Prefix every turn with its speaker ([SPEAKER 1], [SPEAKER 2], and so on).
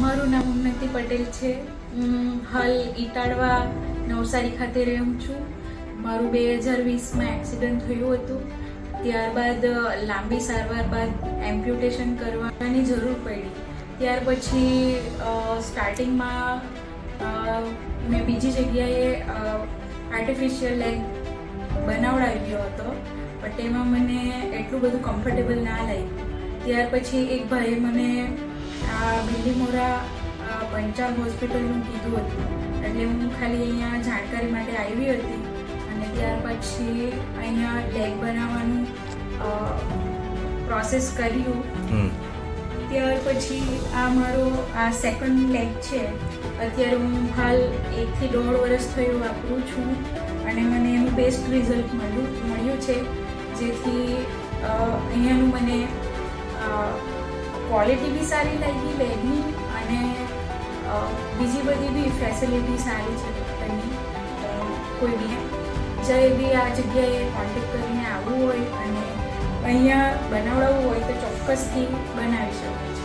[SPEAKER 1] મારું નામ ઉન્નતિ પટેલ છે. હું હાલ ઇટાળવા નવસારી ખાતે રહું છું. મારું 2020માં એક્સિડન્ટ થયું હતું. ત્યારબાદ લાંબી સારવાર બાદ એમ્પ્યુટેશન કરવાની જરૂર પડી. ત્યાર પછી સ્ટાર્ટિંગમાં મેં બીજી જગ્યાએ આર્ટિફિશિયલ લેગ બનાવડાવ્યો હતો, પણ તેમાં મને એટલું બધું કમ્ફર્ટેબલ ના લાગ્યું. ત્યાર પછી એક ભાઈએ મને બિલ્લીમોરા પંચાલ હોસ્પિટલનું કીધું હતું, એટલે હું ખાલી અહીંયા જાણકારી માટે આવી હતી. અને ત્યાર પછી અહીંયા લેગ બનાવવાનું પ્રોસેસ કર્યું. ત્યાર પછી આ મારો સેકન્ડ લેગ છે. અત્યારે હું હાલ 1 થી 1.5 વર્ષ થયું વાપરું છું અને મને એનું બેસ્ટ રિઝલ્ટ મળ્યું છે. જેથી અહીંયાનું મને ક્વોલિટી બી સારી લાગી લેગની, અને બીજી બધી બી ફેસિલિટી સારી છે ડૉક્ટરની. કોઈ બી જે બી આ જગ્યાએ કોન્ટેક્ટ કરીને આવવું હોય અને અહીંયા બનાવડાવવું હોય તો ચોક્કસથી બનાવી શકે છે.